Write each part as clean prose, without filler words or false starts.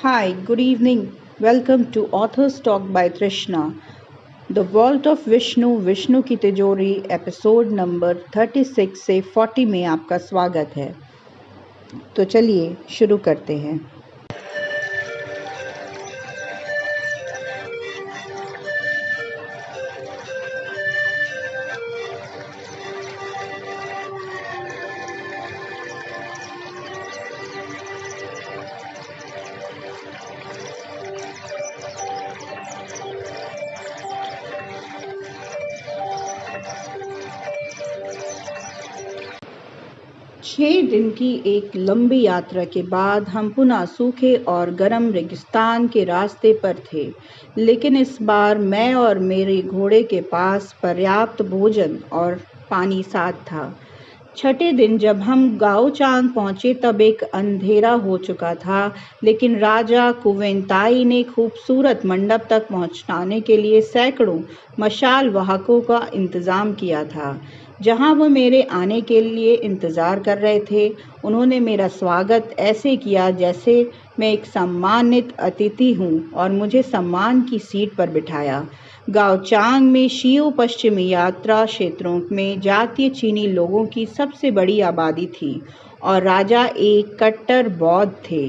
Hi, good evening. Welcome to Authors Talk by Trishna. The Vault of Vishnu, Vishnu की तिजोरी episode number 36 से 40 में आपका स्वागत है। तो चलिए शुरू करते हैं। 6 दिन की एक लंबी यात्रा के बाद हम पुनः सूखे और गर्म रेगिस्तान के रास्ते पर थे, लेकिन इस बार मैं और मेरे घोड़े के पास पर्याप्त भोजन और पानी साथ था। छठे दिन जब हम गाओचांग पहुंचे तब एक अंधेरा हो चुका था, लेकिन राजा कुवेंताई ने खूबसूरत मंडप तक पहुंचाने के लिए सैकड़ों मशाल वाहकों का इंतजाम किया था। जहां वो मेरे आने के लिए इंतज़ार कर रहे थे, उन्होंने मेरा स्वागत ऐसे किया जैसे मैं एक सम्मानित अतिथि हूँ और मुझे सम्मान की सीट पर बिठाया। गाओचांग में शियो पश्चिमी यात्रा क्षेत्रों में जातीय चीनी लोगों की सबसे बड़ी आबादी थी और राजा एक कट्टर बौद्ध थे।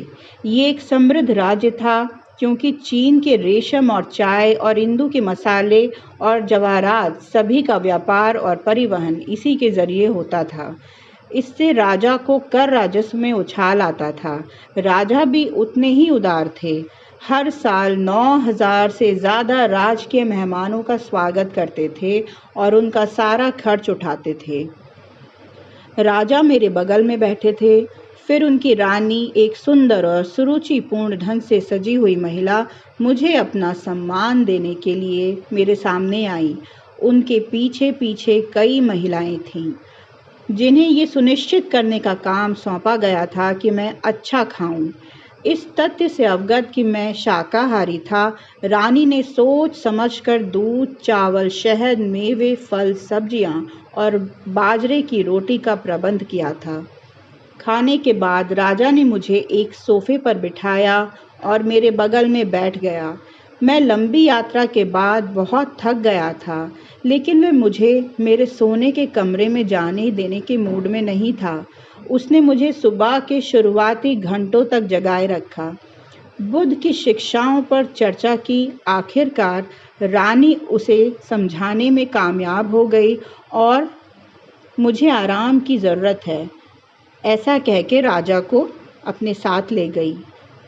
ये एक समृद्ध राज्य था क्योंकि चीन के रेशम और चाय और इंदु के मसाले और जवाहरात सभी का व्यापार और परिवहन इसी के जरिए होता था। इससे राजा को कर राजस्व में उछाल आता था। राजा भी उतने ही उदार थे। हर साल 9,000 से ज़्यादा राजकीय मेहमानों का स्वागत करते थे और उनका सारा खर्च उठाते थे। राजा मेरे बगल में बैठे थे। फिर उनकी रानी, एक सुंदर और सुरुचिपूर्ण ढंग से सजी हुई महिला, मुझे अपना सम्मान देने के लिए मेरे सामने आई। उनके पीछे पीछे कई महिलाएं थीं, जिन्हें ये सुनिश्चित करने का काम सौंपा गया था कि मैं अच्छा खाऊं। इस तथ्य से अवगत कि मैं शाकाहारी था, रानी ने सोच समझकर दूध, चावल, शहद, मेवे, फल, सब्जियां और बाजरे की रोटी का प्रबंध किया था। खाने के बाद राजा ने मुझे एक सोफे पर बिठाया और मेरे बगल में बैठ गया। मैं लंबी यात्रा के बाद बहुत थक गया था, लेकिन वह मुझे मेरे सोने के कमरे में जाने देने के मूड में नहीं था। उसने मुझे सुबह के शुरुआती घंटों तक जगाए रखा, बुद्ध की शिक्षाओं पर चर्चा की। आखिरकार रानी उसे समझाने में कामयाब हो गई और मुझे आराम की ज़रूरत है, ऐसा कह के राजा को अपने साथ ले गई।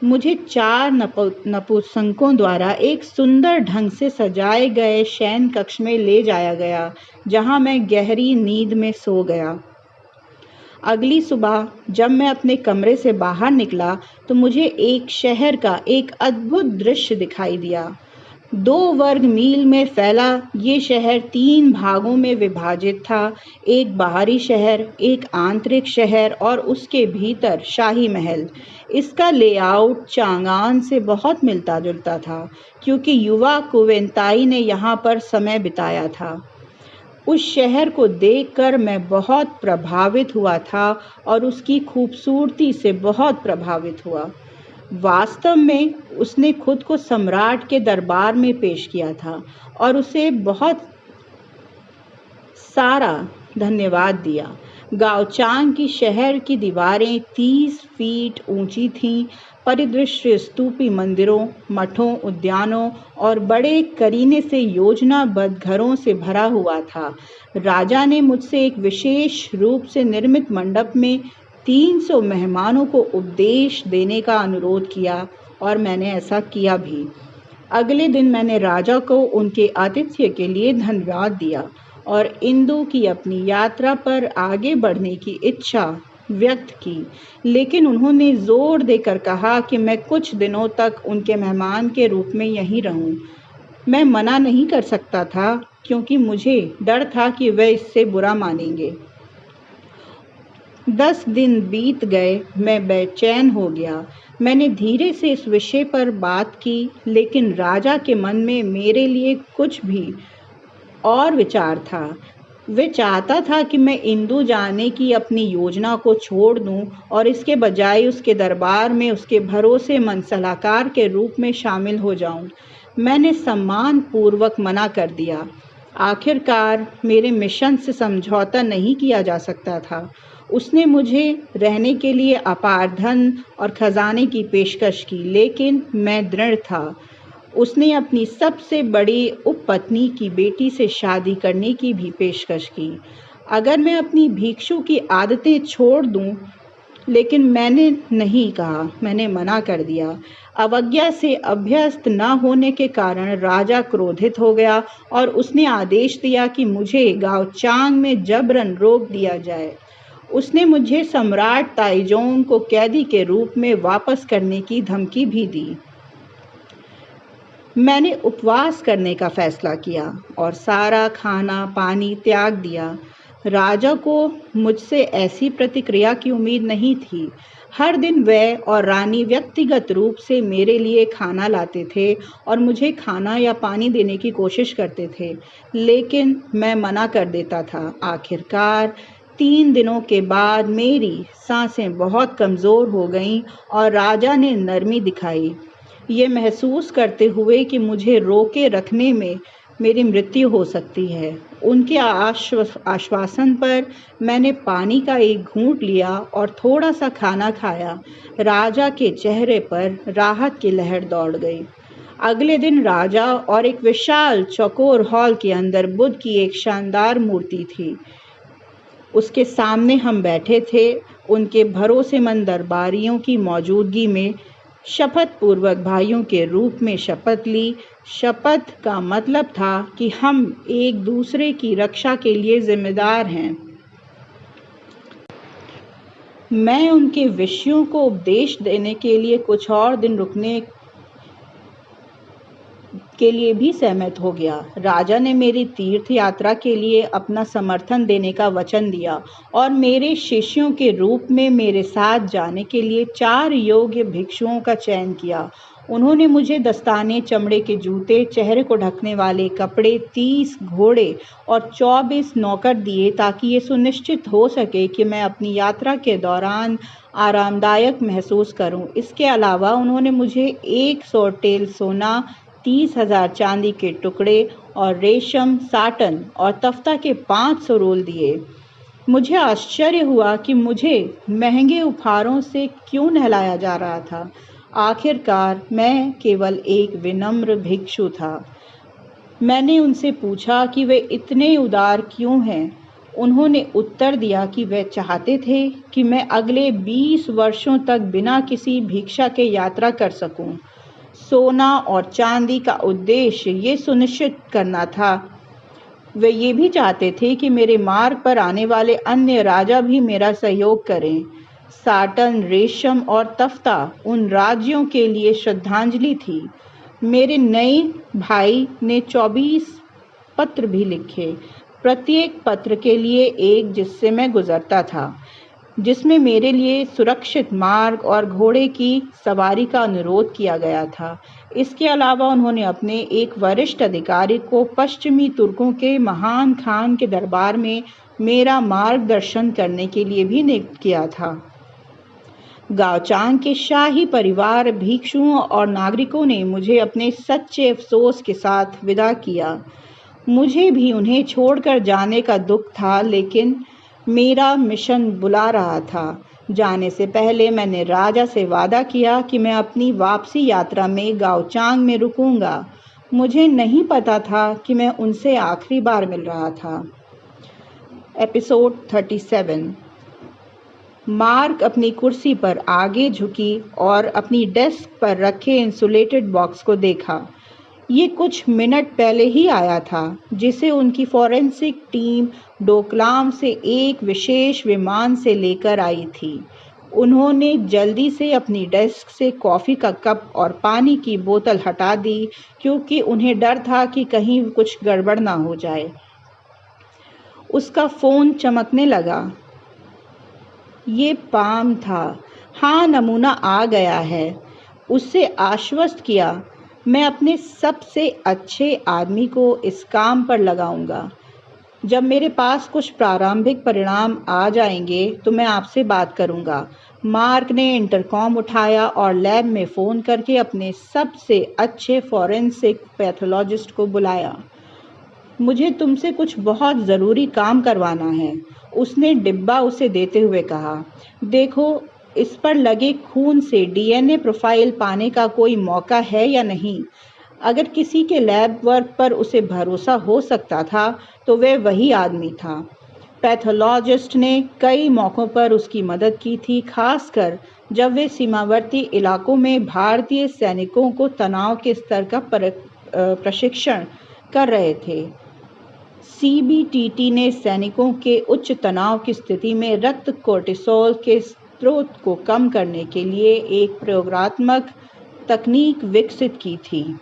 मुझे 4 नपुंसकों द्वारा एक सुंदर ढंग से सजाए गए शयन कक्ष में ले जाया गया, जहां मैं गहरी नींद में सो गया। अगली सुबह जब मैं अपने कमरे से बाहर निकला तो मुझे एक शहर का एक अद्भुत दृश्य दिखाई दिया। 2 वर्ग मील में फैला ये शहर 3 भागों में विभाजित था। एक बाहरी शहर, एक आंतरिक शहर और उसके भीतर शाही महल। इसका लेआउट चांगान से बहुत मिलता जुलता था, क्योंकि युवा कुवेंताई ने यहाँ पर समय बिताया था। उस शहर को देखकर मैं बहुत प्रभावित हुआ था और उसकी खूबसूरती से बहुत प्रभावित हुआ। वास्तव में उसने खुद को सम्राट के दरबार में पेश किया था और उसे बहुत सारा धन्यवाद दिया। गाओचांग की शहर की दीवारें 30 फीट ऊंची थीं। परिदृश्य स्तूपी मंदिरों, मठों, उद्यानों और बड़े करीने से योजनाबद्ध घरों से भरा हुआ था। राजा ने मुझसे एक विशेष रूप से निर्मित मंडप में 300 मेहमानों को उपदेश देने का अनुरोध किया और मैंने ऐसा किया भी। अगले दिन मैंने राजा को उनके आतिथ्य के लिए धन्यवाद दिया और इंदु की अपनी यात्रा पर आगे बढ़ने की इच्छा व्यक्त की, लेकिन उन्होंने जोर देकर कहा कि मैं कुछ दिनों तक उनके मेहमान के रूप में यहीं रहूं। मैं मना नहीं कर सकता था, क्योंकि मुझे डर था कि वे इससे बुरा मानेंगे। 10 दिन बीत गए, मैं बेचैन हो गया। मैंने धीरे से इस विषय पर बात की, लेकिन राजा के मन में मेरे लिए कुछ भी और विचार था। वे चाहता था कि मैं इंदु जाने की अपनी योजना को छोड़ दूं और इसके बजाय उसके दरबार में उसके भरोसेमंद सलाहकार के रूप में शामिल हो जाऊं। मैंने सम्मानपूर्वक मना कर दिया। आखिरकार मेरे मिशन से समझौता नहीं किया जा सकता था। उसने मुझे रहने के लिए अपार धन और खजाने की पेशकश की, लेकिन मैं दृढ़ था। उसने अपनी सबसे बड़ी उपपत्नी की बेटी से शादी करने की भी पेशकश की। अगर मैं अपनी भिक्षु की आदतें छोड़ दूं, लेकिन मैंने नहीं कहा, मैंने मना कर दिया। अवज्ञा से अभ्यस्त न होने के कारण राजा क्रोधित हो गया और उसने आदेश दिया कि मुझे गाओचांग में जबरन रोक दिया जाए। उसने मुझे सम्राट ताइजोंग को कैदी के रूप में वापस करने की धमकी भी दी। मैंने उपवास करने का फैसला किया और सारा खाना पानी त्याग दिया। राजा को मुझसे ऐसी प्रतिक्रिया की उम्मीद नहीं थी। हर दिन वह और रानी व्यक्तिगत रूप से मेरे लिए खाना लाते थे और मुझे खाना या पानी देने की कोशिश करते थे, लेकिन मैं मना कर देता था। आखिरकार 3 दिनों के बाद मेरी सांसें बहुत कमज़ोर हो गईं और राजा ने नरमी दिखाई, ये महसूस करते हुए कि मुझे रोके रखने में मेरी मृत्यु हो सकती है। उनके आश्वासन पर मैंने पानी का एक घूंट लिया और थोड़ा सा खाना खाया। राजा के चेहरे पर राहत की लहर दौड़ गई। अगले दिन राजा और एक विशाल चौकोर हॉल के अंदर बुद्ध की एक शानदार मूर्ति थी। उसके सामने हम बैठे थे। उनके भरोसेमंद दरबारियों की मौजूदगी में शपथ पूर्वक भाइयों के रूप में शपथ ली। शपथ का मतलब था कि हम एक दूसरे की रक्षा के लिए जिम्मेदार हैं। मैं उनके विषयों को उपदेश देने के लिए कुछ और दिन रुकने के लिए भी सहमत हो गया। राजा ने मेरी तीर्थ यात्रा के लिए अपना समर्थन देने का वचन दिया और मेरे शिष्यों के रूप में मेरे साथ जाने के लिए 4 योग्य भिक्षुओं का चयन किया। उन्होंने मुझे दस्ताने, चमड़े के जूते, चेहरे को ढकने वाले कपड़े, 30 घोड़े और 24 नौकर दिए ताकि ये सुनिश्चित हो सके कि मैं अपनी यात्रा के दौरान आरामदायक महसूस करूं। इसके अलावा उन्होंने मुझे 100 टेल सोना, 30,000 चांदी के टुकड़े और रेशम, साटन और तफ्ता के 500 रोल दिए। मुझे आश्चर्य हुआ कि मुझे महंगे उपहारों से क्यों नहलाया जा रहा था। आखिरकार मैं केवल एक विनम्र भिक्षु था। मैंने उनसे पूछा कि वे इतने उदार क्यों हैं। उन्होंने उत्तर दिया कि वे चाहते थे कि मैं अगले 20 वर्षों तक बिना किसी भिक्षा के यात्रा कर सकूं। सोना और चांदी का उद्देश्य ये सुनिश्चित करना था। वे ये भी चाहते थे कि मेरे मार्ग पर आने वाले अन्य राजा भी मेरा सहयोग करें। साटन, रेशम और तफ्ता उन राज्यों के लिए श्रद्धांजलि थी। मेरे नए भाई ने 24 पत्र भी लिखे, प्रत्येक पत्र के लिए एक जिससे मैं गुजरता था, जिसमें मेरे लिए सुरक्षित मार्ग और घोड़े की सवारी का अनुरोध किया गया था। इसके अलावा उन्होंने अपने एक वरिष्ठ अधिकारी को पश्चिमी तुर्कों के महान खान के दरबार में मेरा मार्गदर्शन करने के लिए भी नियुक्त किया था। गाओचांग के शाही परिवार, भिक्षुओं और नागरिकों ने मुझे अपने सच्चे अफसोस के साथ विदा किया। मुझे भी उन्हें छोड़कर जाने का दुख था, लेकिन मेरा मिशन बुला रहा था। जाने से पहले मैंने राजा से वादा किया कि मैं अपनी वापसी यात्रा में गाओचांग में रुकूंगा। मुझे नहीं पता था कि मैं उनसे आखिरी बार मिल रहा था। एपिसोड 37। मार्क अपनी कुर्सी पर आगे झुकी और अपनी डेस्क पर रखे इंसुलेटेड बॉक्स को देखा। ये कुछ मिनट पहले ही आया था, जिसे उनकी फॉरेंसिक टीम डोकलाम से एक विशेष विमान से लेकर आई थी। उन्होंने जल्दी से अपनी डेस्क से कॉफ़ी का कप और पानी की बोतल हटा दी, क्योंकि उन्हें डर था कि कहीं कुछ गड़बड़ ना हो जाए। उसका फ़ोन चमकने लगा। ये पाम था। हाँ, नमूना आ गया है। उससे आश्वस्त किया, मैं अपने सबसे अच्छे आदमी को इस काम पर लगाऊंगा। जब मेरे पास कुछ प्रारंभिक परिणाम आ जाएंगे तो मैं आपसे बात करूंगा। मार्क ने इंटरकॉम उठाया और लैब में फ़ोन करके अपने सबसे अच्छे फॉरेंसिक पैथोलॉजिस्ट को बुलाया। मुझे तुमसे कुछ बहुत ज़रूरी काम करवाना है, उसने डिब्बा उसे देते हुए कहा। देखो, इस पर लगे खून से डीएनए प्रोफाइल पाने का कोई मौका है या नहीं। अगर किसी के लैब वर्क पर उसे भरोसा हो सकता था तो वह वही आदमी था। पैथोलॉजिस्ट ने कई मौक़ों पर उसकी मदद की थी, खासकर जब वे सीमावर्ती इलाकों में भारतीय सैनिकों को तनाव के स्तर का प्रशिक्षण कर रहे थे। सीबीटीटी ने सैनिकों के उच्च तनाव की स्थिति में रक्त कोर्टिसोल के स्रोत को कम करने के लिए एक प्रयोगात्मक तकनीक विकसित की थी।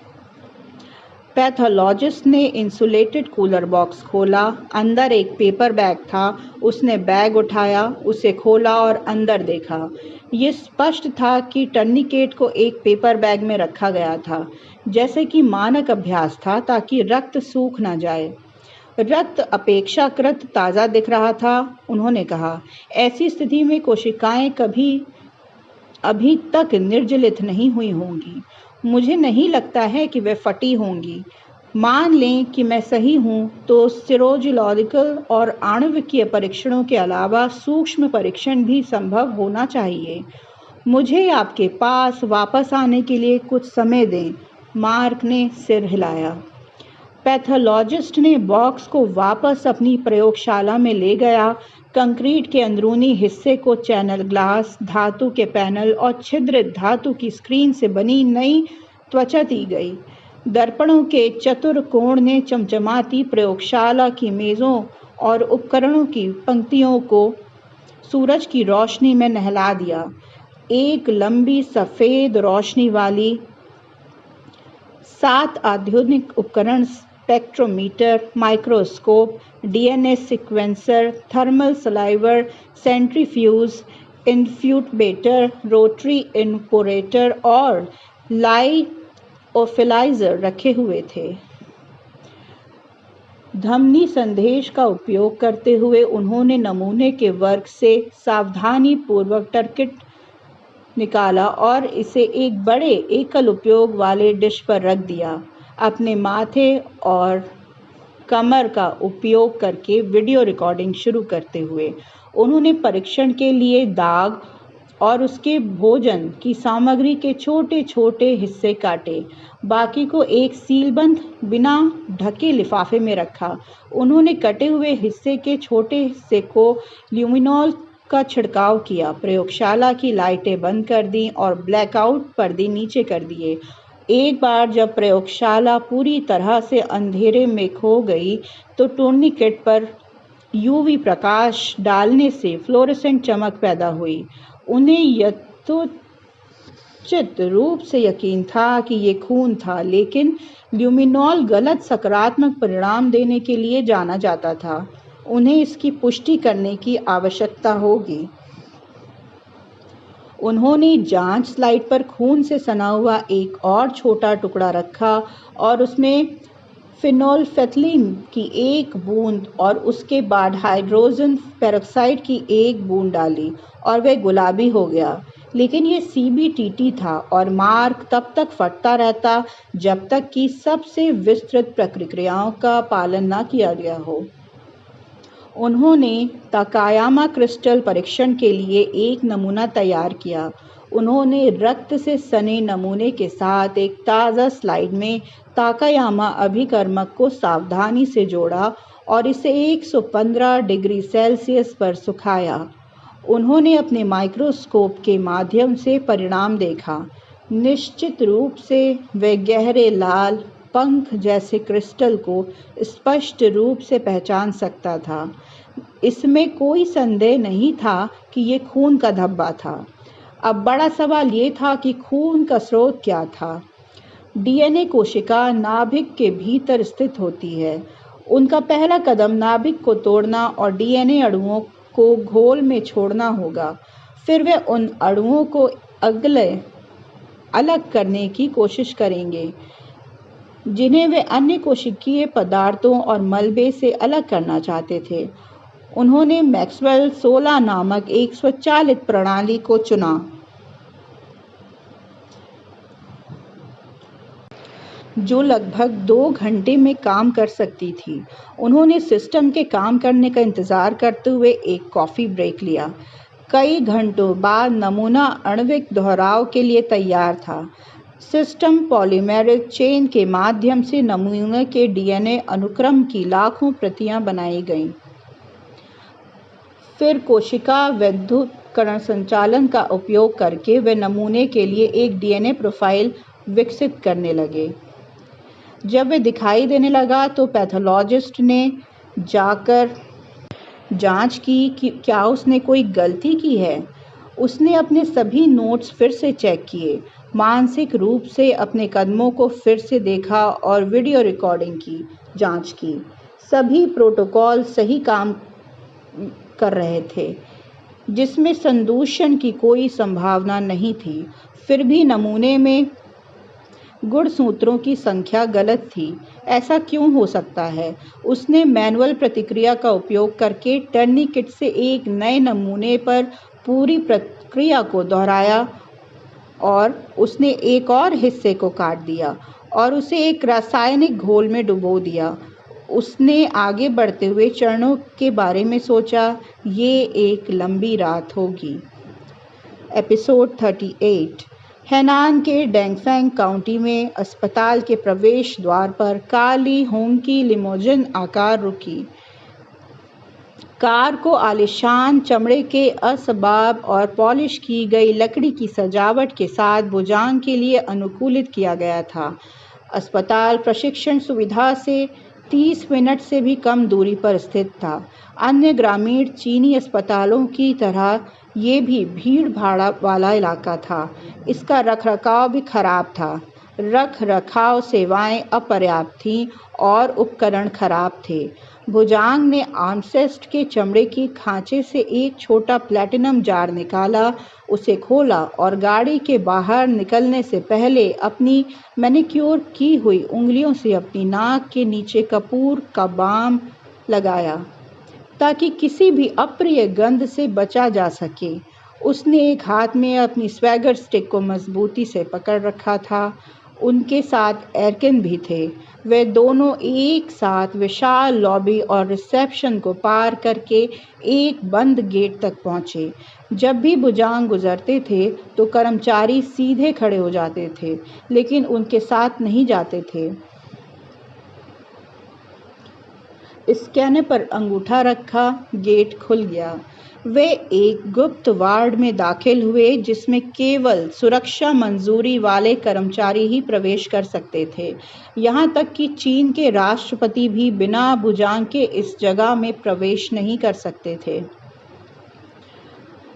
पैथोलॉजिस्ट ने इंसुलेटेड कूलर बॉक्स खोला। अंदर एक पेपर बैग था। उसने बैग उठाया, उसे खोला और अंदर देखा। ये स्पष्ट था कि टर्निकेट को एक पेपर बैग में रखा गया था, जैसे कि मानक अभ्यास था, ताकि रक्त सूख न जाए। रक्त अपेक्षाकृत ताज़ा दिख रहा था, उन्होंने कहा। ऐसी स्थिति में कोशिकाएं अभी तक निर्जलित नहीं हुई होंगी। मुझे नहीं लगता है कि वे फटी होंगी। मान लें कि मैं सही हूं तो सीरोलॉजिकल और आणविकीय परीक्षणों के अलावा सूक्ष्म परीक्षण भी संभव होना चाहिए। मुझे आपके पास वापस आने के लिए कुछ समय दें। मार्क ने सिर हिलाया। पैथोलॉजिस्ट ने बॉक्स को वापस अपनी प्रयोगशाला में ले गया। कंक्रीट के अंदरूनी हिस्से को चैनल ग्लास, धातु के पैनल और छिद्रित धातु की स्क्रीन से बनी नई त्वचा दी गई। दर्पणों के चतुर कोण ने चमचमाती प्रयोगशाला की मेज़ों और उपकरणों की पंक्तियों को सूरज की रोशनी में नहला दिया। एक लंबी सफ़ेद रोशनी वाली 7 आधुनिक उपकरण, spectrometer, microscope, DNA sequencer, thermal cycler centrifuge, incubator, rotary evaporator और लाइओफिलाइजर रखे हुए थे। धमनी संदेश का उपयोग करते हुए उन्होंने नमूने के वर्क से सावधानीपूर्वक टर्किट निकाला और इसे एक बड़े एकल उपयोग वाले डिश पर रख दिया। अपने माथे और कमर का उपयोग करके वीडियो रिकॉर्डिंग शुरू करते हुए उन्होंने परीक्षण के लिए दाग और उसके भोजन की सामग्री के छोटे छोटे हिस्से काटे। बाकी को एक सीलबंद बिना ढके लिफाफे में रखा। उन्होंने कटे हुए हिस्से के छोटे हिस्से को ल्यूमिनॉल का छिड़काव किया। प्रयोगशाला की लाइटें बंद कर दी और ब्लैकआउट पर्दे नीचे कर दिए। एक बार जब प्रयोगशाला पूरी तरह से अंधेरे में खो गई तो टूर्निकेट पर यूवी प्रकाश डालने से फ्लोरेसेंट चमक पैदा हुई। उन्हें यथोचित रूप से यकीन था कि ये खून था, लेकिन ल्यूमिनॉल गलत सकारात्मक परिणाम देने के लिए जाना जाता था। उन्हें इसकी पुष्टि करने की आवश्यकता होगी। उन्होंने जांच स्लाइड पर खून से सना हुआ एक और छोटा टुकड़ा रखा और उसमें फिनोल्फेथलीन की एक बूंद और उसके बाद हाइड्रोजन पेरोक्साइड की एक बूंद डाली और वह गुलाबी हो गया। लेकिन यह सीबीटीटी था और मार्क तब तक फटता रहता जब तक कि सबसे विस्तृत प्रक्रियाओं का पालन न किया गया हो। उन्होंने ताकायामा क्रिस्टल परीक्षण के लिए एक नमूना तैयार किया। उन्होंने रक्त से सने नमूने के साथ एक ताज़ा स्लाइड में ताकायामा अभिकर्मक को सावधानी से जोड़ा और इसे 115 डिग्री सेल्सियस पर सुखाया। उन्होंने अपने माइक्रोस्कोप के माध्यम से परिणाम देखा। निश्चित रूप से वे गहरे लाल पंख जैसे क्रिस्टल को स्पष्ट रूप से पहचान सकता था। इसमें कोई संदेह नहीं था कि ये खून का धब्बा था। अब बड़ा सवाल ये था कि खून का स्रोत क्या था। डीएनए कोशिका नाभिक के भीतर स्थित होती है। उनका पहला कदम नाभिक को तोड़ना और डीएनए अणुओं को घोल में छोड़ना होगा। फिर वे उन अणुओं को अलग करने की कोशिश करेंगे। जिन्हें वे अन्य कोशिकीय पदार्थों और मलबे से अलग करना चाहते थे। उन्होंने मैक्सवेल 16 नामक एक स्वचालित प्रणाली को चुना, जो लगभग 2 घंटे में काम कर सकती थी। उन्होंने सिस्टम के काम करने का इंतजार करते हुए एक कॉफ़ी ब्रेक लिया। कई घंटों बाद नमूना आणविक दोहराव के लिए तैयार था। सिस्टम पॉलीमेरेज चेन के माध्यम से नमूने के डीएनए अनुक्रम की लाखों प्रतियां बनाई गईं। फिर कोशिका विद्युत कण संचालन का उपयोग करके वे नमूने के लिए एक डीएनए प्रोफाइल विकसित करने लगे। जब वे दिखाई देने लगा तो पैथोलॉजिस्ट ने जाकर जांच की कि क्या उसने कोई गलती की है। उसने अपने सभी नोट्स फिर से चेक किए, मानसिक रूप से अपने कदमों को फिर से देखा और वीडियो रिकॉर्डिंग की जांच की। सभी प्रोटोकॉल सही काम कर रहे थे, जिसमें संदूषण की कोई संभावना नहीं थी। फिर भी नमूने में गुणसूत्रों की संख्या गलत थी। ऐसा क्यों हो सकता है? उसने मैनुअल प्रतिक्रिया का उपयोग करके टर्निकेट से एक नए नमूने पर पूरी प्रक्रिया को दोहराया और उसने एक और हिस्से को काट दिया और उसे एक रासायनिक घोल में डुबो दिया। उसने आगे बढ़ते हुए चरणों के बारे में सोचा। ये एक लंबी रात होगी। एपिसोड 38। हेनान के डैंगफेंग काउंटी में अस्पताल के प्रवेश द्वार पर काली होंकी लिमोजिन आकार रुकी। कार को आलीशान चमड़े के असबाब और पॉलिश की गई लकड़ी की सजावट के साथ बुजांग के लिए अनुकूलित किया गया था। अस्पताल प्रशिक्षण सुविधा से 30 मिनट से भी कम दूरी पर स्थित था। अन्य ग्रामीण चीनी अस्पतालों की तरह ये भी भीड़-भाड़ वाला इलाका था। इसका रखरखाव भी खराब था। रख-रखाव सेवाएं अपर्याप्त थीं और उपकरण खराब थे। बुजांग ने आर्मसेस्ट के चमड़े की खांचे से एक छोटा प्लैटिनम जार निकाला, उसे खोला और गाड़ी के बाहर निकलने से पहले अपनी मैनिक्योर की हुई उंगलियों से अपनी नाक के नीचे कपूर का बाम लगाया, ताकि किसी भी अप्रिय गंध से बचा जा सके। उसने एक हाथ में अपनी स्वैगर स्टिक को मजबूती से पकड़ रखा था। उनके साथ एरकिन भी थे। वे दोनों एक साथ विशाल लॉबी और रिसेप्शन को पार करके एक बंद गेट तक पहुंचे। जब भी बुजांग गुजरते थे तो कर्मचारी सीधे खड़े हो जाते थे, लेकिन उनके साथ नहीं जाते थे। स्कैनर पर अंगूठा रखा, गेट खुल गया। वे एक गुप्त वार्ड में दाखिल हुए जिसमें केवल सुरक्षा मंजूरी वाले कर्मचारी ही प्रवेश कर सकते थे। यहाँ तक कि चीन के राष्ट्रपति भी बिना बुजांग के इस जगह में प्रवेश नहीं कर सकते थे।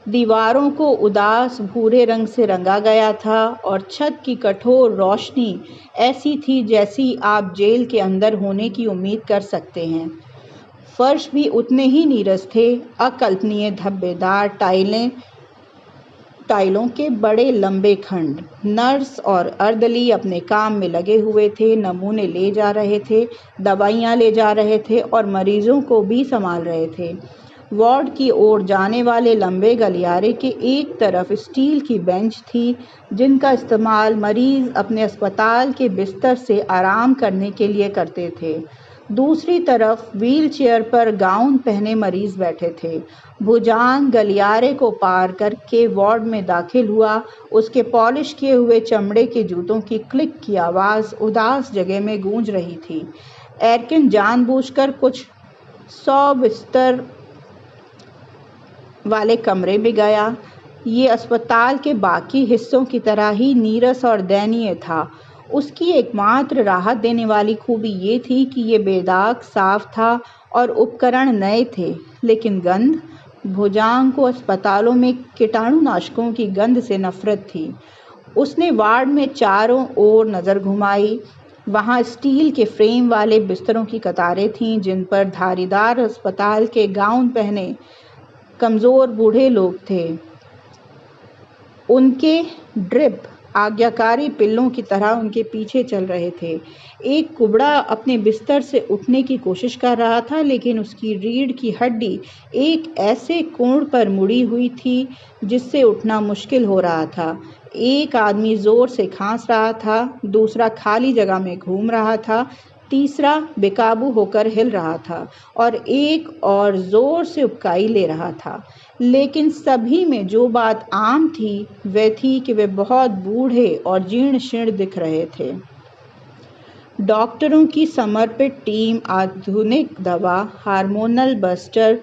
दीवारों को उदास भूरे रंग से रंगा गया था और छत की कठोर रोशनी ऐसी थी जैसी आप जेल के अंदर होने की उम्मीद कर सकते हैं। फर्श भी उतने ही नीरस थे। अकल्पनीय धब्बेदार टाइलों के बड़े लंबे खंड। नर्स और अर्दली अपने काम में लगे हुए थे, नमूने ले जा रहे थे, दवाइयाँ ले जा रहे थे और मरीजों को भी संभाल रहे थे। वार्ड की ओर जाने वाले लंबे गलियारे के एक तरफ स्टील की बेंच थी, जिनका इस्तेमाल मरीज अपने अस्पताल के बिस्तर से आराम करने के लिए करते थे। दूसरी तरफ व्हीलचेयर पर गाउन पहने मरीज बैठे थे। बुजांग गलियारे को पार करके वार्ड में दाखिल हुआ। उसके पॉलिश किए हुए चमड़े के जूतों की क्लिक की आवाज़ उदास जगह में गूंज रही थी। एरकिन जानबूझकर कुछ 100 बिस्तर वाले कमरे में गया। ये अस्पताल के बाकी हिस्सों की तरह ही नीरस और दयनीय था। उसकी एकमात्र राहत देने वाली खूबी ये थी कि ये बेदाग साफ था और उपकरण नए थे, लेकिन गंध, बुजांग को अस्पतालों में कीटाणुनाशकों की गंध से नफरत थी। उसने वार्ड में चारों ओर नज़र घुमाई। वहाँ स्टील के फ्रेम वाले बिस्तरों की कतारें थीं, जिन पर धारीदार अस्पताल के गाउन पहने कमज़ोर बूढ़े लोग थे। उनके ड्रिप आज्ञाकारी पिल्लों की तरह उनके पीछे चल रहे थे। एक कुबड़ा अपने बिस्तर से उठने की कोशिश कर रहा था, लेकिन उसकी रीढ़ की हड्डी एक ऐसे कोण पर मुड़ी हुई थी जिससे उठना मुश्किल हो रहा था। एक आदमी जोर से खांस रहा था, दूसरा खाली जगह में घूम रहा था, तीसरा बेकाबू होकर हिल रहा था और एक और जोर से उबकाई ले रहा था। लेकिन सभी में जो बात आम थी वह थी कि वे बहुत बूढ़े और जीर्ण शीर्ण दिख रहे थे। डॉक्टरों की समर्पित टीम आधुनिक दवा, हार्मोनल बस्टर,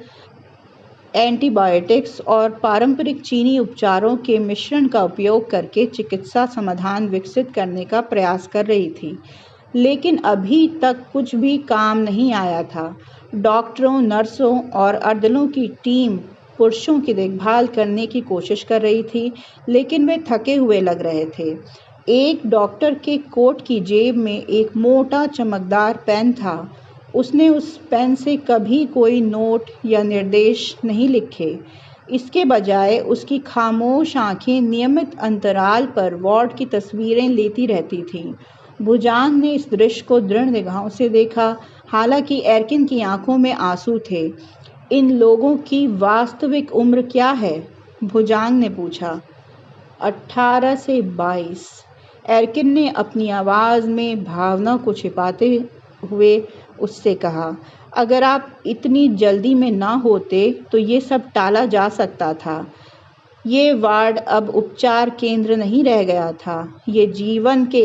एंटीबायोटिक्स और पारंपरिक चीनी उपचारों के मिश्रण का उपयोग करके चिकित्सा समाधान विकसित करने का प्रयास कर रही थी, लेकिन अभी तक कुछ भी काम नहीं आया था। डॉक्टरों, नर्सों और अर्दलों की टीम पुरुषों की देखभाल करने की कोशिश कर रही थी, लेकिन वे थके हुए लग रहे थे। एक डॉक्टर के कोट की जेब में एक मोटा चमकदार पेन था। उसने उस पेन से कभी कोई नोट या निर्देश नहीं लिखे। इसके बजाय उसकी खामोश आंखें नियमित अंतराल पर वार्ड की तस्वीरें लेती रहती थीं। भुजांग ने इस दृश्य को दृढ़ निगाहों से देखा, हालांकि एरकिन की आंखों में आंसू थे। इन लोगों की वास्तविक उम्र क्या है? भुजांग ने पूछा। 18 से 22। एरकिन ने अपनी आवाज़ में भावना को छिपाते हुए उससे कहा। अगर आप इतनी जल्दी में ना होते तो ये सब टाला जा सकता था। ये वार्ड अब उपचार केंद्र नहीं रह गया था, ये जीवन के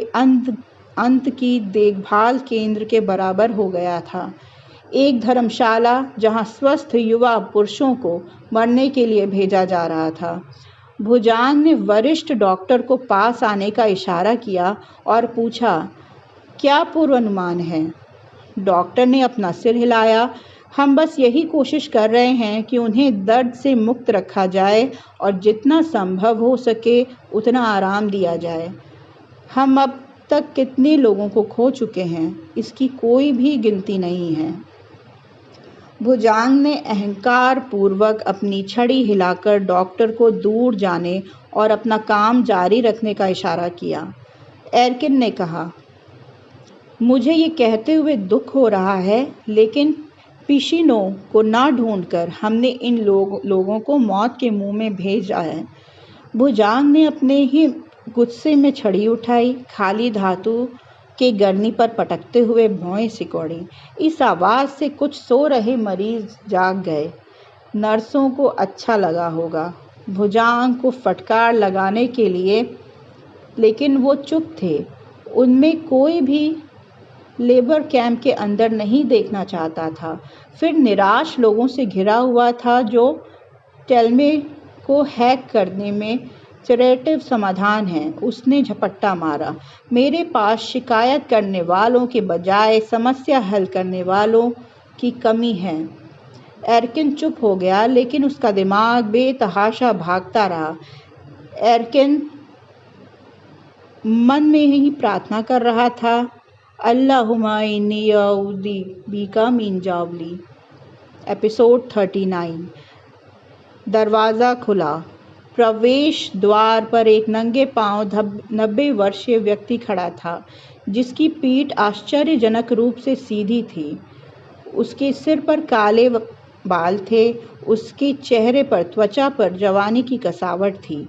अंत की देखभाल केंद्र के बराबर हो गया था। एक धर्मशाला जहां स्वस्थ युवा पुरुषों को मरने के लिए भेजा जा रहा था। भुजांग ने वरिष्ठ डॉक्टर को पास आने का इशारा किया और पूछा, क्या पूर्वानुमान है? डॉक्टर ने अपना सिर हिलाया। हम बस यही कोशिश कर रहे हैं कि उन्हें दर्द से मुक्त रखा जाए और जितना संभव हो सके उतना आराम दिया जाए। हम अब तक कितने लोगों को खो चुके हैं, इसकी कोई भी गिनती नहीं है। भुजांग ने अहंकार पूर्वक अपनी छड़ी हिलाकर डॉक्टर को दूर जाने और अपना काम जारी रखने का इशारा किया। एरकिन ने कहा, मुझे ये कहते हुए दुख हो रहा है, लेकिन पिशीनो को ना ढूंढकर हमने इन लोगों को मौत के मुंह में भेजा है। भुजांग ने अपने ही गुस्से में छड़ी उठाई, खाली धातु के गरनी पर पटकते हुए भौएं सिकोड़ी। इस आवाज़ से कुछ सो रहे मरीज जाग गए। नर्सों को अच्छा लगा होगा भुजांग को फटकार लगाने के लिए, लेकिन वो चुप थे। उनमें कोई भी लेबर कैंप के अंदर नहीं देखना चाहता था। फिर निराश लोगों से घिरा हुआ था जो टेल्मे को हैक करने में चैरिटेटिव समाधान है। उसने झपट्टा मारा। मेरे पास शिकायत करने वालों के बजाय समस्या हल करने वालों की कमी है। एरकिन चुप हो गया, लेकिन उसका दिमाग बेतहाशा भागता रहा। एरकिन मन में ही प्रार्थना कर रहा था, अल्लाहुम्मा इन्नी अऊज़ु बिका मिन जावली। एपिसोड 39। दरवाज़ा खुला। प्रवेश द्वार पर एक नंगे पांव 90 वर्षीय व्यक्ति खड़ा था, जिसकी पीठ आश्चर्यजनक रूप से सीधी थी। उसके सिर पर काले बाल थे। उसके चेहरे पर, त्वचा पर जवानी की कसावट थी।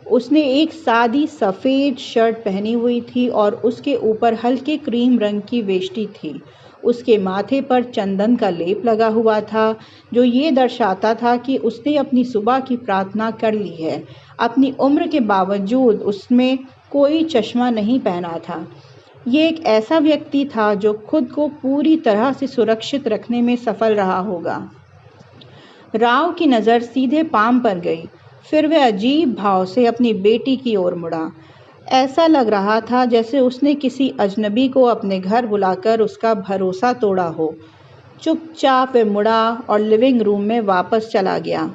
उसने एक सादी सफ़ेद शर्ट पहनी हुई थी और उसके ऊपर हल्के क्रीम रंग की वेष्टी थी। उसके माथे पर चंदन का लेप लगा हुआ था, जो ये दर्शाता था कि उसने अपनी सुबह की प्रार्थना कर ली है। अपनी उम्र के बावजूद उसमें कोई चश्मा नहीं पहना था। ये एक ऐसा व्यक्ति था जो खुद को पूरी तरह से सुरक्षित रखने में सफल रहा होगा। राव की नज़र सीधे पाम पर गई। फिर वह अजीब भाव से अपनी बेटी की ओर मुड़ा। ऐसा लग रहा था जैसे उसने किसी अजनबी को अपने घर बुलाकर उसका भरोसा तोड़ा हो। चुपचाप वह मुड़ा और लिविंग रूम में वापस चला गया,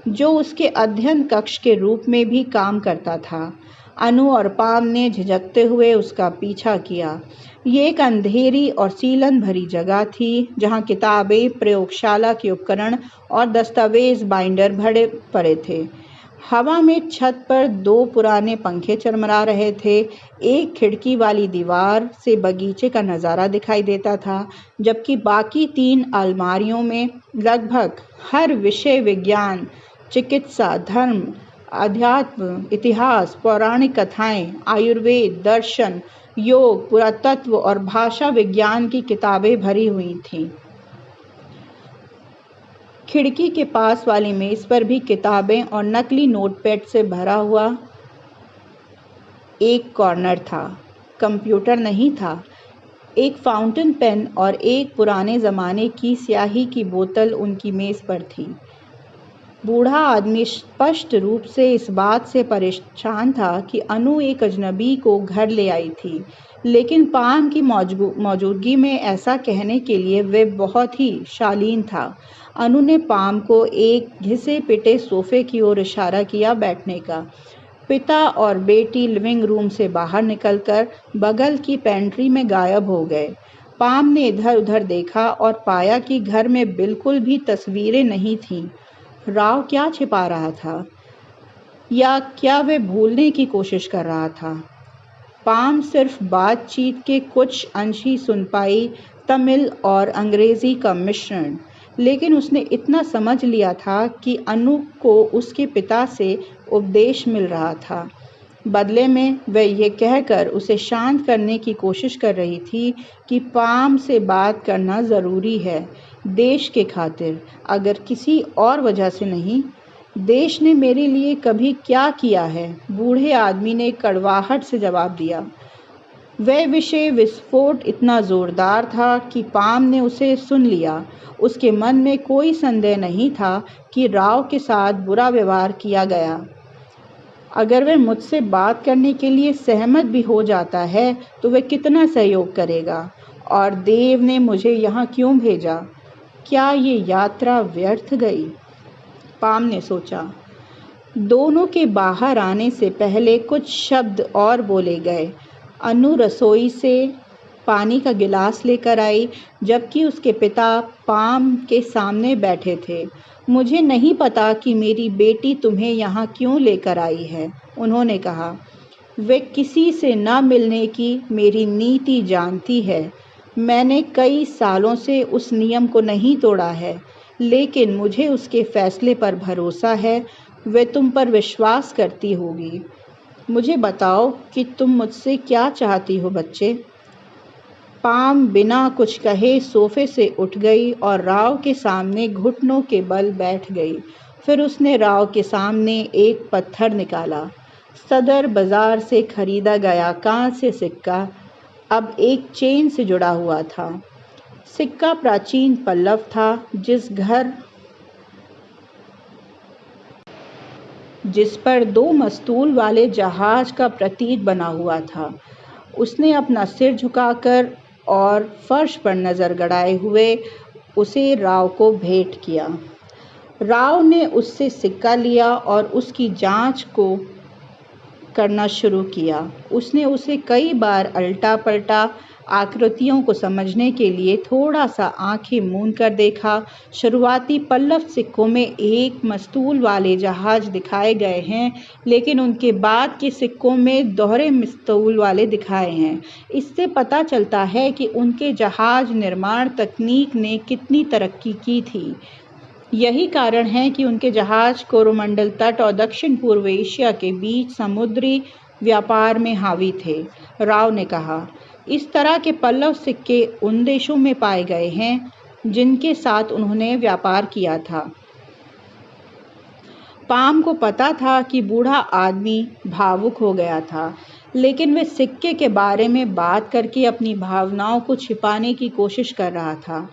जो उसके अध्ययन कक्ष के रूप में भी काम करता था। अनु और पाम ने झिझकते हुए उसका पीछा किया। ये एक अंधेरी और सीलन भरी जगह थी, जहाँ किताबें, प्रयोगशाला के उपकरण और दस्तावेज बाइंडर भरे पड़े थे। हवा में छत पर 2 पुराने पंखे चरमरा रहे थे। एक खिड़की वाली दीवार से बगीचे का नज़ारा दिखाई देता था, जबकि बाकी 3 अलमारियों में लगभग हर विषय विज्ञान, चिकित्सा, धर्म, अध्यात्म, इतिहास, पौराणिक कथाएं, आयुर्वेद, दर्शन, योग, पुरातत्व और भाषा विज्ञान की किताबें भरी हुई थीं। खिड़की के पास वाली मेज पर भी किताबें और नकली नोटपैड से भरा हुआ एक कॉर्नर था। कंप्यूटर नहीं था। एक फाउंटेन पेन और एक पुराने ज़माने की स्याही की बोतल उनकी मेज़ पर थी। बूढ़ा आदमी स्पष्ट रूप से इस बात से परेशान था कि अनु एक अजनबी को घर ले आई थी, लेकिन पाम की मौजूदगी में ऐसा कहने के लिए वे बहुत ही शालीन था। अनु ने पाम को एक घिसे पिटे सोफे की ओर इशारा किया बैठने का। पिता और बेटी लिविंग रूम से बाहर निकलकर बगल की पेंट्री में गायब हो गए। पाम ने इधर उधर देखा और पाया कि घर में बिल्कुल भी तस्वीरें नहीं थीं। राव क्या छिपा रहा था, या क्या वे भूलने की कोशिश कर रहा था? पाम सिर्फ बातचीत के कुछ अंश ही सुन पाई, तमिल और अंग्रेजी का मिश्रण। लेकिन उसने इतना समझ लिया था कि अनु को उसके पिता से उपदेश मिल रहा था। बदले में वह ये कहकर उसे शांत करने की कोशिश कर रही थी कि पाम से बात करना ज़रूरी है, देश के खातिर, अगर किसी और वजह से नहीं। देश ने मेरे लिए कभी क्या किया है? बूढ़े आदमी ने कड़वाहट से जवाब दिया। वह विषय विस्फोट इतना ज़ोरदार था कि पाम ने उसे सुन लिया। उसके मन में कोई संदेह नहीं था कि राव के साथ बुरा व्यवहार किया गया। अगर वह मुझसे बात करने के लिए सहमत भी हो जाता है तो वह कितना सहयोग करेगा? और देव ने मुझे यहाँ क्यों भेजा? क्या ये यात्रा व्यर्थ गई? पाम ने सोचा। दोनों के बाहर आने से पहले कुछ शब्द और बोले गए। अनु रसोई से पानी का गिलास लेकर आई, जबकि उसके पिता पाम के सामने बैठे थे। मुझे नहीं पता कि मेरी बेटी तुम्हें यहाँ क्यों लेकर आई है, उन्होंने कहा। वे किसी से न मिलने की मेरी नीति जानती है। मैंने कई सालों से उस नियम को नहीं तोड़ा है, लेकिन मुझे उसके फैसले पर भरोसा है। वे तुम पर विश्वास करती होगी। मुझे बताओ कि तुम मुझसे क्या चाहती हो, बच्चे? पाम बिना कुछ कहे सोफे से उठ गई और राव के सामने घुटनों के बल बैठ गई। फिर उसने राव के सामने एक पत्थर निकाला। सदर बाजार से खरीदा गया कांच से सिक्का अब एक चेन से जुड़ा हुआ था। सिक्का प्राचीन पल्लव था, जिस पर 2 मस्तूल वाले जहाज का प्रतीक बना हुआ था। उसने अपना सिर झुकाकर और फर्श पर नज़र गड़ाए हुए उसे राव को भेंट किया। राव ने उससे सिक्का लिया और उसकी जांच को करना शुरू किया। उसने उसे कई बार अल्टा पलटा, आकृतियों को समझने के लिए थोड़ा सा आंखें मूंद कर देखा। शुरुआती पल्लव सिक्कों में एक मस्तूल वाले जहाज दिखाए गए हैं, लेकिन उनके बाद के सिक्कों में दोहरे मस्तूल वाले दिखाए हैं। इससे पता चलता है कि उनके जहाज निर्माण तकनीक ने कितनी तरक्की की थी। यही कारण है कि उनके जहाज कोरोमंडल तट और दक्षिण पूर्व एशिया के बीच समुद्री व्यापार में हावी थे, राव ने कहा। इस तरह के पल्लव सिक्के उन देशों में पाए गए हैं जिनके साथ उन्होंने व्यापार किया था। पाम को पता था कि बूढ़ा आदमी भावुक हो गया था, लेकिन वह सिक्के के बारे में बात करके अपनी भावनाओं को छिपाने की कोशिश कर रहा था।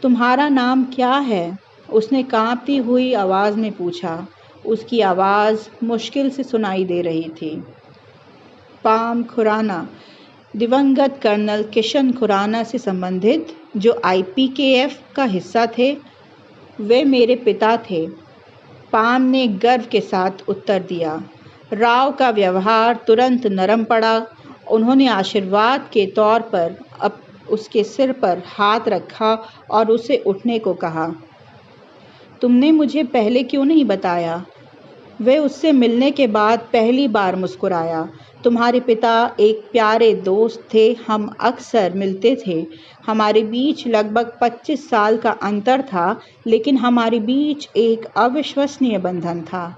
तुम्हारा नाम क्या है? उसने कांपती हुई आवाज़ में पूछा। उसकी आवाज़ मुश्किल से सुनाई दे रही थी। पाम खुराना, दिवंगत कर्नल किशन खुराना से संबंधित, जो IPKF का हिस्सा थे। वे मेरे पिता थे, पाम ने गर्व के साथ उत्तर दिया। राव का व्यवहार तुरंत नरम पड़ा। उन्होंने आशीर्वाद के तौर पर उसके सिर पर हाथ रखा और उसे उठने को कहा। तुमने मुझे पहले क्यों नहीं बताया? वह उससे मिलने के बाद पहली बार मुस्कुराया। तुम्हारे पिता एक प्यारे दोस्त थे, हम अक्सर मिलते थे। हमारे बीच लगभग 25 साल का अंतर था, लेकिन हमारे बीच एक अविश्वसनीय बंधन था।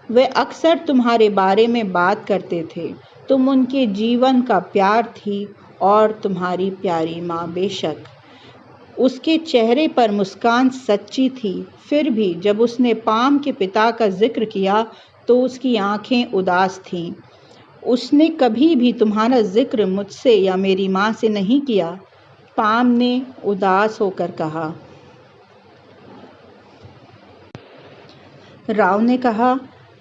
वे अक्सर तुम्हारे बारे में बात करते थे। तुम उनके जीवन का प्यार थी और तुम्हारी प्यारी माँ बेशक। उसके चेहरे पर मुस्कान सच्ची थी, फिर भी जब उसने पाम के पिता का जिक्र किया तो उसकी आंखें उदास थीं। उसने कभी भी तुम्हारा जिक्र मुझसे या मेरी माँ से नहीं किया, पाम ने उदास होकर कहा। राव ने कहा,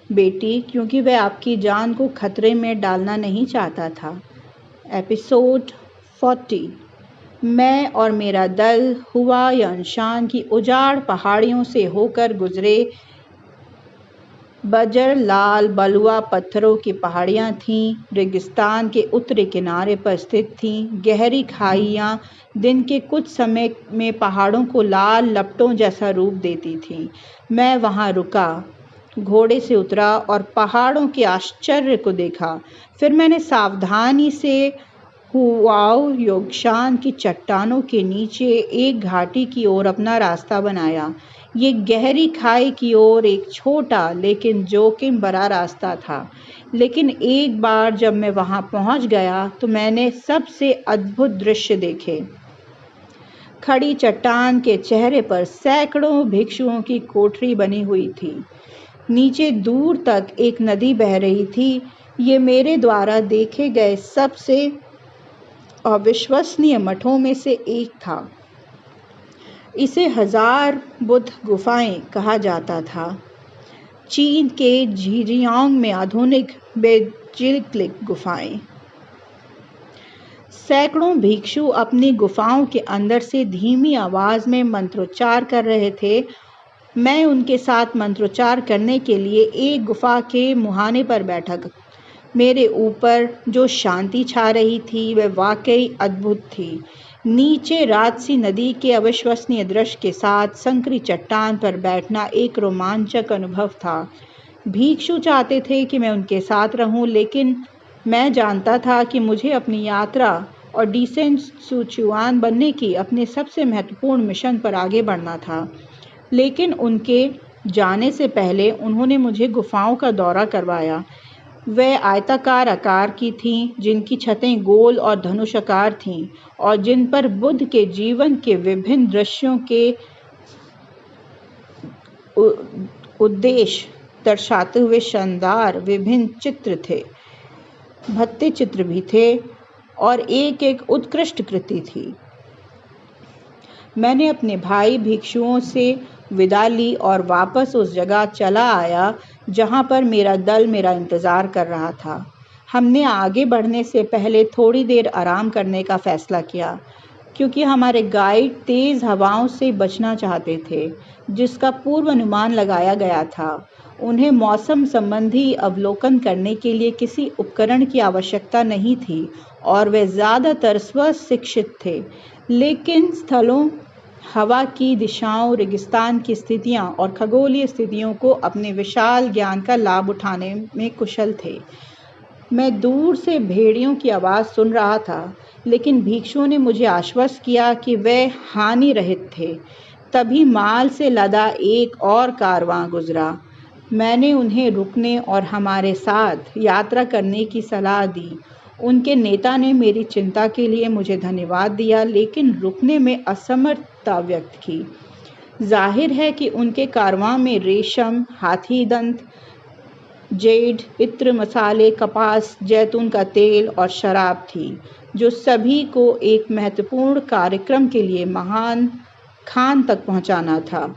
बेटी, क्योंकि वह आपकी जान को खतरे में डालना नहीं चाहता था। एपिसोड 40। मैं और मेरा दल हुआ यानशान की उजाड़ पहाड़ियों से होकर गुजरे। बजर लाल बलुआ पत्थरों की पहाड़ियाँ थीं, रेगिस्तान के उत्तरी किनारे पर स्थित थीं। गहरी खाइयाँ दिन के कुछ समय में पहाड़ों को लाल लपटों जैसा रूप देती थीं। मैं वहाँ रुका, घोड़े से उतरा और पहाड़ों के आश्चर्य को देखा। फिर मैंने सावधानी से हुआओ योगशान की चट्टानों के नीचे एक घाटी की ओर अपना रास्ता बनाया। ये गहरी खाई की ओर एक छोटा लेकिन जोखिम भरा रास्ता था, लेकिन एक बार जब मैं वहां पहुंच गया तो मैंने सबसे अद्भुत दृश्य देखे। खड़ी चट्टान के चेहरे पर सैकड़ों भिक्षुओं की कोठरी बनी हुई थी। नीचे दूर तक एक नदी बह रही थी। ये मेरे द्वारा देखे गए सबसे अविश्वसनीय मठों में से एक था। इसे 1000 बुद्ध गुफाएं कहा जाता था। चीन के झिजियांग में आधुनिक बेजिक्लिक गुफाएं। सैकड़ों भिक्षु अपनी गुफाओं के अंदर से धीमी आवाज में मंत्रोच्चार कर रहे थे। मैं उनके साथ मंत्रोच्चार करने के लिए एक गुफा के मुहाने पर बैठा। मेरे ऊपर जो शांति छा रही थी वह वाकई अद्भुत थी। नीचे राजसी नदी के अविश्वसनीय दृश्य के साथ संकरी चट्टान पर बैठना एक रोमांचक अनुभव था। भिक्षु चाहते थे कि मैं उनके साथ रहूं, लेकिन मैं जानता था कि मुझे अपनी यात्रा और डिसेंट सुचुआन बनने की अपने सबसे महत्वपूर्ण मिशन पर आगे बढ़ना था। लेकिन उनके जाने से पहले उन्होंने मुझे गुफाओं का दौरा करवाया। वह आयताकार आकार की थीं, जिनकी छतें गोल और धनुषाकार थीं और जिन पर बुद्ध के जीवन के विभिन्न दृश्यों के उद्देश्य दर्शाते हुए शानदार विभिन्न चित्र थे। भत्ते चित्र भी थे और एक एक उत्कृष्ट कृति थी। मैंने अपने भाई भिक्षुओं से विदा ली और वापस उस जगह चला आया जहां पर मेरा दल मेरा इंतज़ार कर रहा था। हमने आगे बढ़ने से पहले थोड़ी देर आराम करने का फैसला किया, क्योंकि हमारे गाइड तेज़ हवाओं से बचना चाहते थे, जिसका पूर्वानुमान लगाया गया था। उन्हें मौसम संबंधी अवलोकन करने के लिए किसी उपकरण की आवश्यकता नहीं थी और वे ज़्यादातर स्वशिक्षित थे, लेकिन स्थलों, हवा की दिशाओं, रेगिस्तान की स्थितियां और खगोलीय स्थितियों को अपने विशाल ज्ञान का लाभ उठाने में कुशल थे। मैं दूर से भेड़ियों की आवाज़ सुन रहा था, लेकिन भिक्षुओं ने मुझे आश्वस्त किया कि वे हानि रहित थे। तभी माल से लदा एक और कारवां गुजरा। मैंने उन्हें रुकने और हमारे साथ यात्रा करने की सलाह दी। उनके नेता ने मेरी चिंता के लिए मुझे धन्यवाद दिया, लेकिन रुकने में असमर्थता व्यक्त की। जाहिर है कि उनके कारवां में रेशम, हाथी दंत, जेड, इत्र, मसाले, कपास, जैतून का तेल और शराब थी, जो सभी को एक महत्वपूर्ण कार्यक्रम के लिए महान खान तक पहुंचाना था।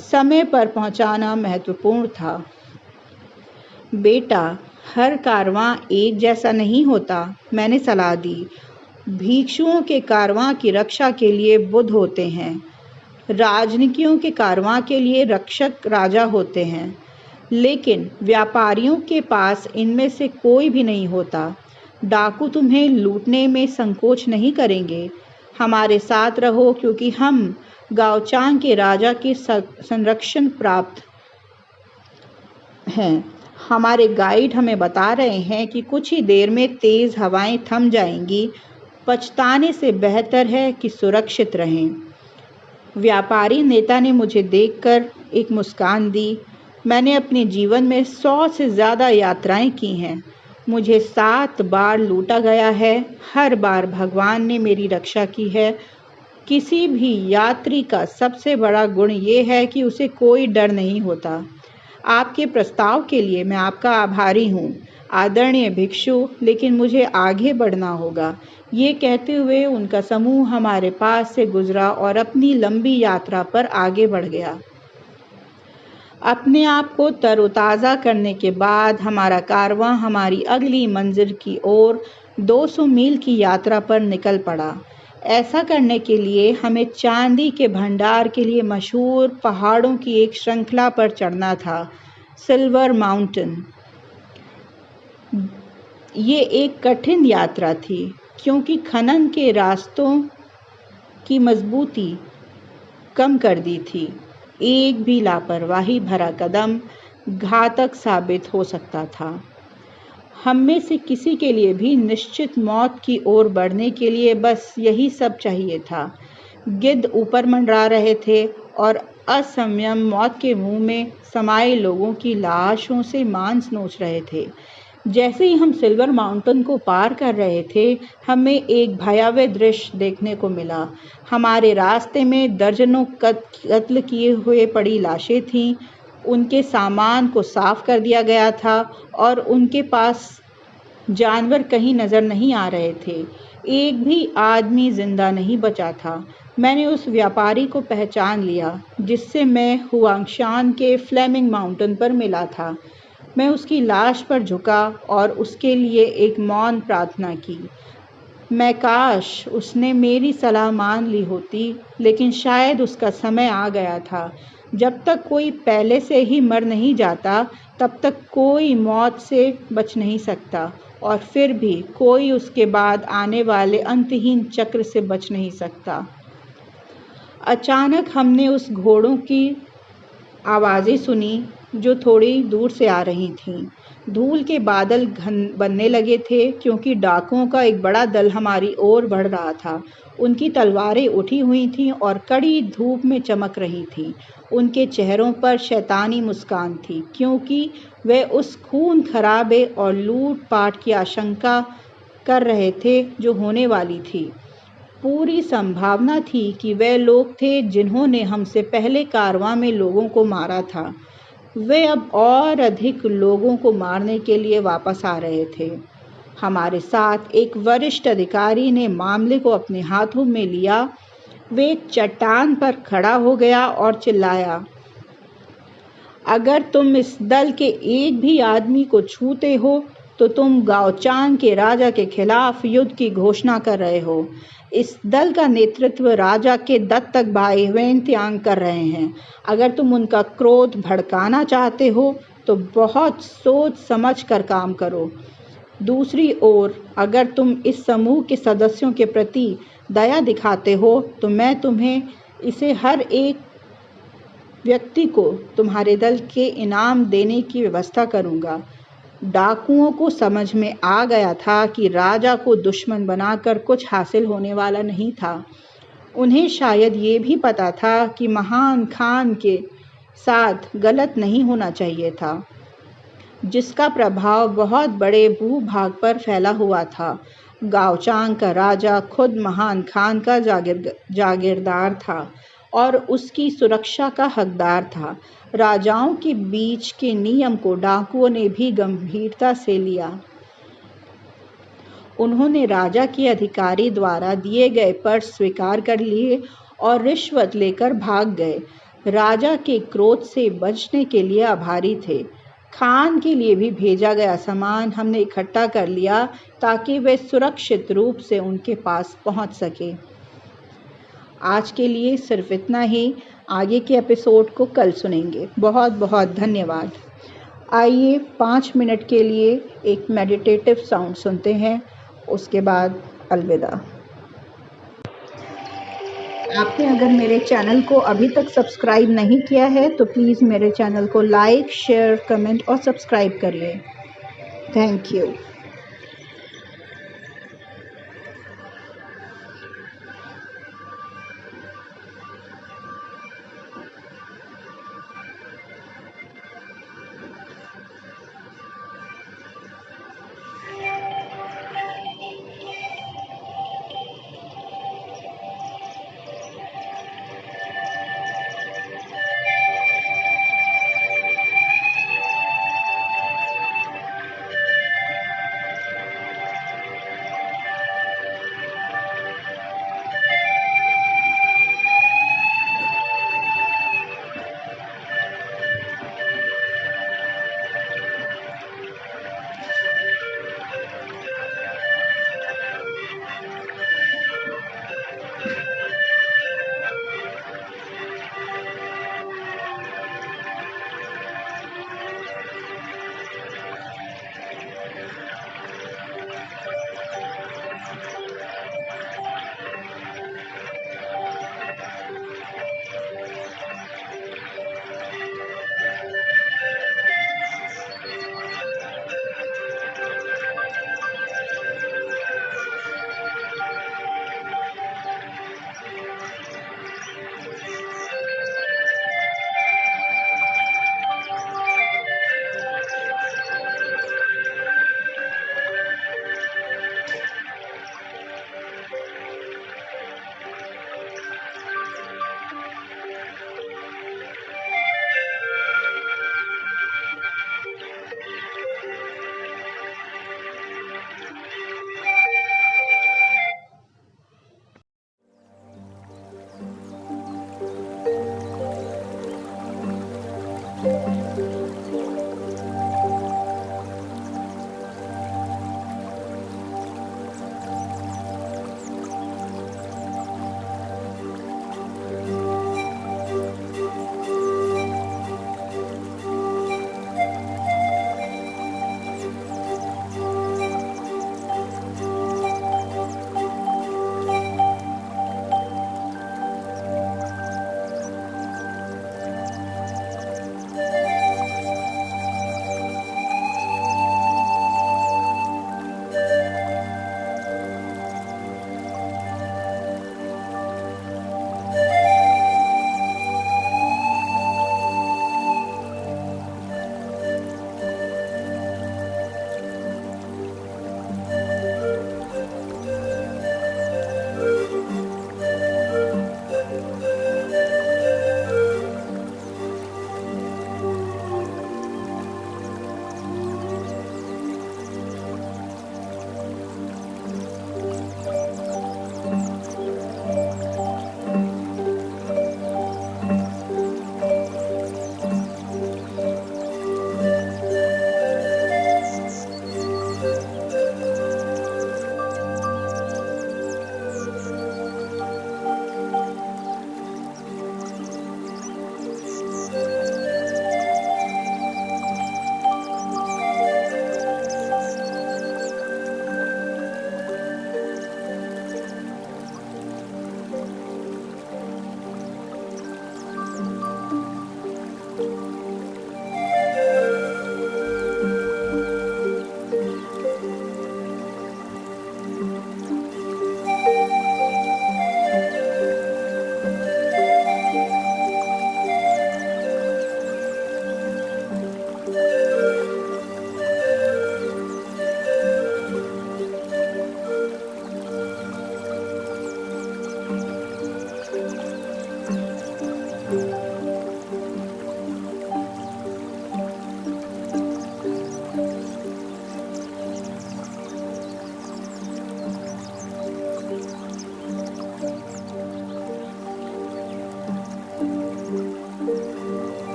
समय पर पहुंचाना महत्वपूर्ण था। बेटा, हर कारवां एक जैसा नहीं होता, मैंने सलाह दी। भिक्षुओं के कारवां की रक्षा के लिए बुद्ध होते हैं। राजनीतियों के कारवां के लिए रक्षक राजा होते हैं, लेकिन व्यापारियों के पास इनमें से कोई भी नहीं होता। डाकू तुम्हें लूटने में संकोच नहीं करेंगे। हमारे साथ रहो, क्योंकि हम गाओचांग के राजा के संरक्षण प्राप्त हैं। हमारे गाइड हमें बता रहे हैं कि कुछ ही देर में तेज़ हवाएं थम जाएंगी। पछताने से बेहतर है कि सुरक्षित रहें। व्यापारी नेता ने मुझे देखकर एक मुस्कान दी। मैंने अपने जीवन में 100 से ज़्यादा यात्राएं की हैं। मुझे 7 बार लूटा गया है। हर बार भगवान ने मेरी रक्षा की है। किसी भी यात्री का सबसे बड़ा गुण ये है कि उसे कोई डर नहीं होता। आपके प्रस्ताव के लिए मैं आपका आभारी हूँ, आदरणीय भिक्षु, लेकिन मुझे आगे बढ़ना होगा। ये कहते हुए उनका समूह हमारे पास से गुजरा और अपनी लंबी यात्रा पर आगे बढ़ गया। अपने आप को तरोताज़ा करने के बाद हमारा कारवां हमारी अगली मंजिल की ओर 200 मील की यात्रा पर निकल पड़ा। ऐसा करने के लिए हमें चांदी के भंडार के लिए मशहूर पहाड़ों की एक श्रृंखला पर चढ़ना था, सिल्वर माउंटेन। ये एक कठिन यात्रा थी क्योंकि खनन के रास्तों की मजबूती कम कर दी थी। एक भी लापरवाही भरा कदम घातक साबित हो सकता था। हम में से किसी के लिए भी निश्चित मौत की ओर बढ़ने के लिए बस यही सब चाहिए था। गिद्ध ऊपर मंडरा रहे थे और असंयम मौत के मुंह में समाये लोगों की लाशों से मांस नोच रहे थे। जैसे ही हम सिल्वर माउंटेन को पार कर रहे थे, हमें एक भयावह दृश्य देखने को मिला। हमारे रास्ते में दर्जनों कत्ल किए हुए पड़ी लाशें थीं। उनके सामान को साफ कर दिया गया था और उनके पास जानवर कहीं नज़र नहीं आ रहे थे। एक भी आदमी जिंदा नहीं बचा था। मैंने उस व्यापारी को पहचान लिया जिससे मैं हुआंगशान के फ्लेमिंग माउंटेन पर मिला था। मैं उसकी लाश पर झुका और उसके लिए एक मौन प्रार्थना की। मैं काश उसने मेरी सलाह मान ली होती, लेकिन शायद उसका समय आ गया था। जब तक कोई पहले से ही मर नहीं जाता, तब तक कोई मौत से बच नहीं सकता, और फिर भी कोई उसके बाद आने वाले अंतहीन चक्र से बच नहीं सकता। अचानक हमने उस घोड़ों की आवाज़ें सुनी जो थोड़ी दूर से आ रही थीं। धूल के बादल घन बनने लगे थे क्योंकि डाकुओं का एक बड़ा दल हमारी ओर बढ़ रहा था। उनकी तलवारें उठी हुई थीं और कड़ी धूप में चमक रही थीं। उनके चेहरों पर शैतानी मुस्कान थी क्योंकि वे उस खून खराबे और लूट-पाट की आशंका कर रहे थे जो होने वाली थी। पूरी संभावना थी कि वे लोग थे जिन्होंने हमसे पहले कारवां में लोगों को मारा था। वे अब और अधिक लोगों को मारने के लिए वापस आ रहे थे। हमारे साथ एक वरिष्ठ अधिकारी ने मामले को अपने हाथों में लिया। वे एक चट्टान पर खड़ा हो गया और चिल्लाया, अगर तुम इस दल के एक भी आदमी को छूते हो तो तुम गाओचांग के राजा के खिलाफ युद्ध की घोषणा कर रहे हो। इस दल का नेतृत्व राजा के दत्तक भाई वेनतियांग कर रहे हैं। अगर तुम उनका क्रोध भड़काना चाहते हो तो बहुत सोच समझ कर काम करो। दूसरी ओर, अगर तुम इस समूह के सदस्यों के प्रति दया दिखाते हो तो मैं तुम्हें इसे हर एक व्यक्ति को तुम्हारे दल के इनाम देने की व्यवस्था करूंगा। डाकुओं को समझ में आ गया था कि राजा को दुश्मन बनाकर कुछ हासिल होने वाला नहीं था। उन्हें शायद ये भी पता था कि महान खान के साथ गलत नहीं होना चाहिए था, जिसका प्रभाव बहुत बड़े भूभाग पर फैला हुआ था। गाओचांग का राजा खुद महान खान का जागीरदार था और उसकी सुरक्षा का हकदार था। राजाओं के बीच के नियम को डाकुओं ने भी गंभीरता से लिया। उन्होंने राजा के अधिकारी द्वारा दिए गए पर्स स्वीकार कर लिए और रिश्वत लेकर भाग गए। राजा के क्रोध से बचने के लिए आभारी थे। खान के लिए भी भेजा गया सामान हमने इकट्ठा कर लिया ताकि वे सुरक्षित रूप से उनके पास पहुंच सके। आज के लिए सिर्फ इतना ही। आगे के एपिसोड को कल सुनेंगे। बहुत बहुत धन्यवाद। आइए 5 मिनट के लिए एक मेडिटेटिव साउंड सुनते हैं, उसके बाद अलविदा। आपने अगर मेरे चैनल को अभी तक सब्सक्राइब नहीं किया है तो प्लीज़ मेरे चैनल को लाइक, शेयर, कमेंट और सब्सक्राइब करिए। Thank you.